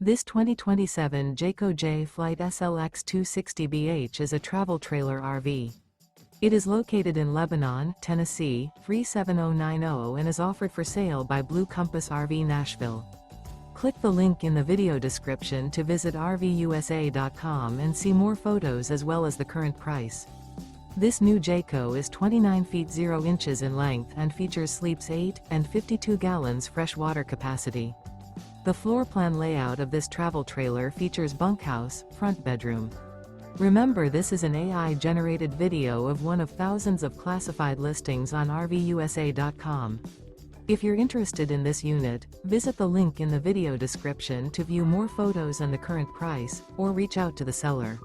This 2027 Jayco Jay Flight SLX 260BH is a travel trailer RV. It is located in Lebanon, Tennessee, 37090 and is offered for sale by Blue Compass RV Nashville. Click the link in the video description to visit RVUSA.com and see more photos as well as the current price. This new Jayco is 29 feet 0 inches in length and features sleeps 8 and 52 gallons fresh water capacity. The floor plan layout of this travel trailer features bunkhouse, front bedroom. Remember, this is an AI-generated video of one of thousands of classified listings on RVUSA.com. If you're interested in this unit, visit the link in the video description to view more photos and the current price, or reach out to the seller.